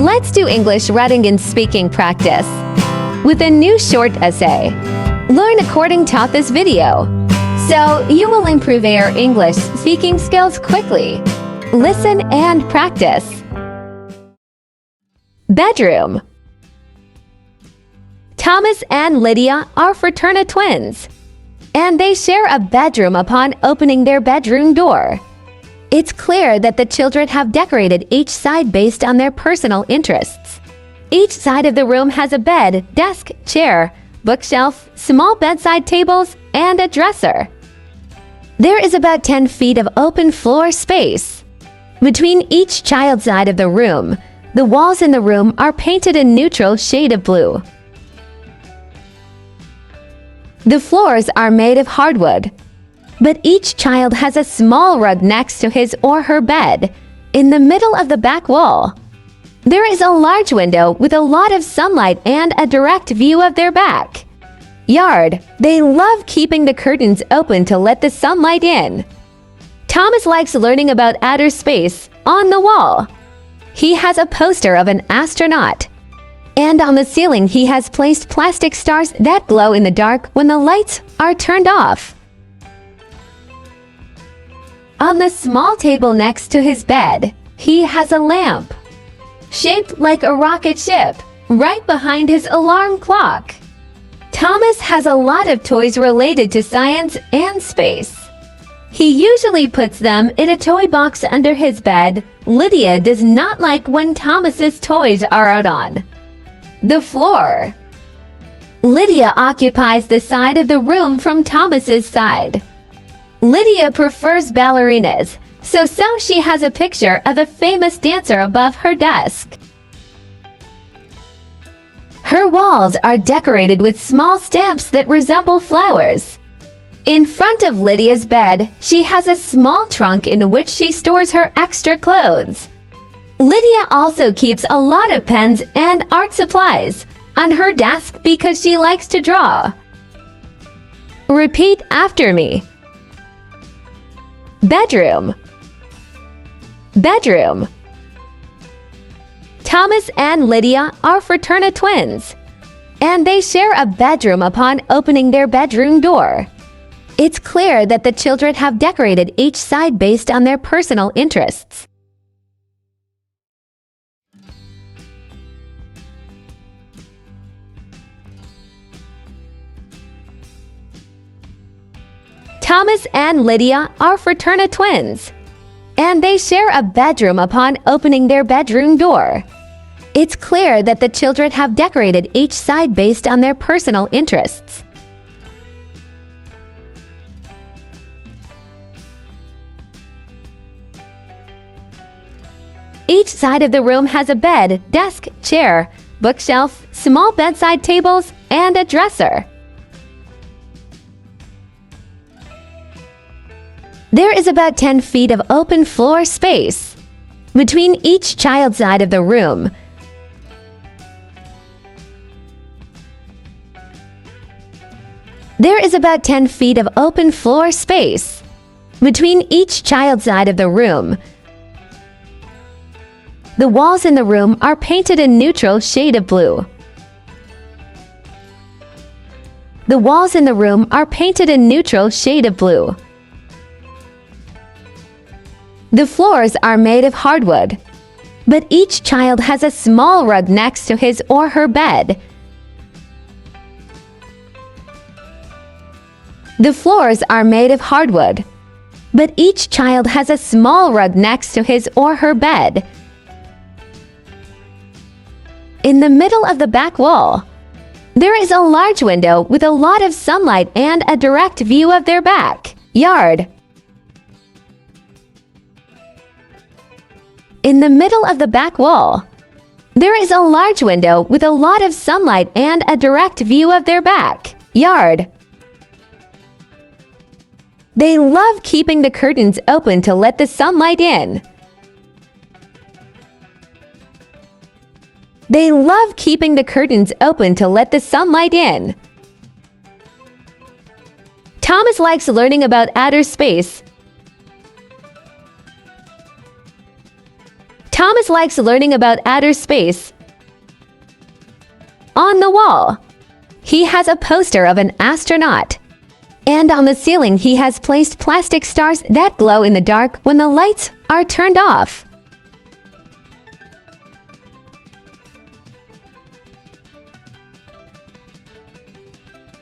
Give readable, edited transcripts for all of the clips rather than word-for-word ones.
Let's do English writing and speaking practice with a new short essay. Learn according to this video, so you will improve your English speaking skills quickly. Listen and practice. Bedroom. Thomas and Lydia are fraternal twins, and they share a bedroom upon opening their bedroom door. It's clear that the children have decorated each side based on their personal interests. Each side of the room has a bed, desk, chair, bookshelf, small bedside tables, and a dresser. There is about 10 feet of open floor space. Between each child's side of the room, the walls in the room are painted a neutral shade of blue. The floors are made of hardwood, but each child has a small rug next to his or her bed, in the middle of the back wall. There is a large window with a lot of sunlight and a direct view of their back yard. They love keeping the curtains open to let the sunlight in. Thomas likes learning about outer space on the wall. He has a poster of an astronaut. And on the ceiling he has placed plastic stars that glow in the dark when the lights are turned off. On the small table next to his bed, he has a lamp, shaped like a rocket ship, right behind his alarm clock. Thomas has a lot of toys related to science and space. He usually puts them in a toy box under his bed. Lydia does not like when Thomas's toys are out on the floor. Lydia occupies the side of the room from Thomas's side. Lydia prefers ballerinas, so she has a picture of a famous dancer above her desk. Her walls are decorated with small stamps that resemble flowers. In front of Lydia's bed, she has a small trunk in which she stores her extra clothes. Lydia also keeps a lot of pens and art supplies on her desk because she likes to draw. Repeat after me. Bedroom. Bedroom. Thomas and Lydia are fraternal twins, and they share a bedroom upon opening their bedroom door. It's clear that the children have decorated each side based on their personal interests. Thomas and Lydia are fraternal twins, and they share a bedroom upon opening their bedroom door. It's clear that the children have decorated each side based on their personal interests. Each side of the room has a bed, desk, chair, bookshelf, small bedside tables, and a dresser. There is about 10 feet of open floor space between each child's side of the room. There is about 10 feet of open floor space between each child's side of the room. The walls in the room are painted a neutral shade of blue. The walls in the room are painted a neutral shade of blue. The floors are made of hardwood, but each child has a small rug next to his or her bed. The floors are made of hardwood, but each child has a small rug next to his or her bed. In the middle of the back wall, there is a large window with a lot of sunlight and a direct view of their back yard. In the middle of the back wall, there is a large window with a lot of sunlight and a direct view of their back yard. They love keeping the curtains open to let the sunlight in. They love keeping the curtains open to let the sunlight in. Thomas likes learning about outer space. Thomas Thomas likes learning about outer space. On the wall, he has a poster of an astronaut. And on the ceiling, he has placed plastic stars that glow in the dark when the lights are turned off.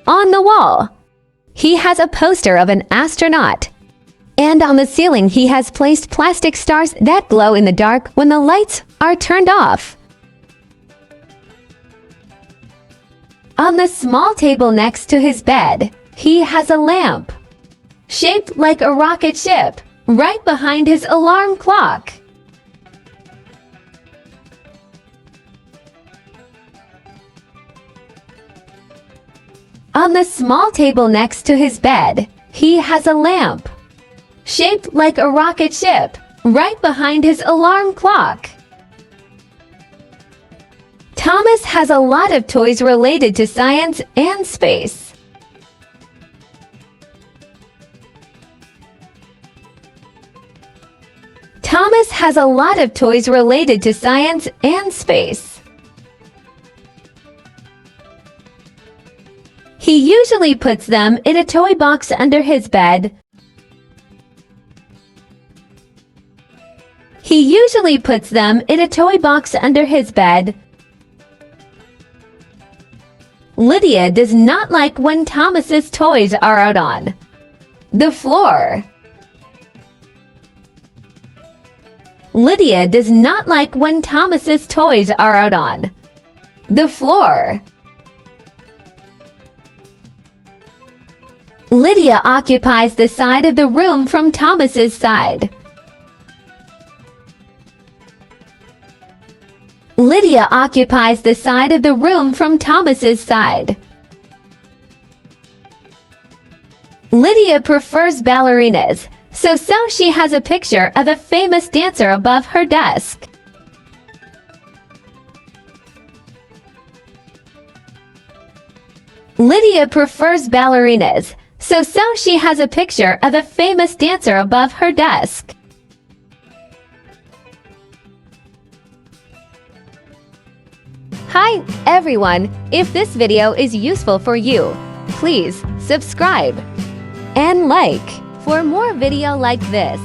On the wall, he has a poster of an astronaut. And on the ceiling, he has placed plastic stars that glow in the dark when the lights are turned off. On the small table next to his bed, he has a lamp, shaped like a rocket ship, right behind his alarm clock. On the small table next to his bed, he has a lamp, shaped like a rocket ship, right behind his alarm clock. Thomas has a lot of toys related to science and space. Thomas has a lot of toys related to science and space. He usually puts them in a toy box under his bed. He usually puts them in a toy box under his bed. Lydia does not like when Thomas's toys are out on the floor. Lydia does not like when Thomas's toys are out on the floor. Lydia occupies the side of the room from Thomas's side. Lydia occupies the side of the room from Thomas's side. Lydia prefers ballerinas, so she has a picture of a famous dancer above her desk. Lydia prefers ballerinas, so she has a picture of a famous dancer above her desk. Hi, everyone! If this video is useful for you, please subscribe and like for more video like this.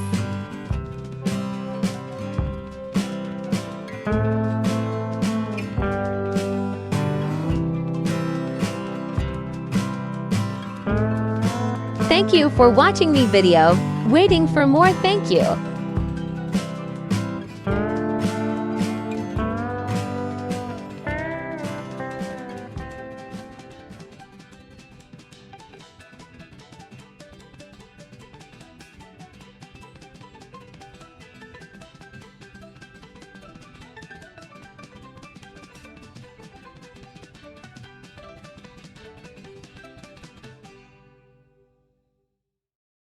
Thank you for watching the video. Waiting for more. Thank you.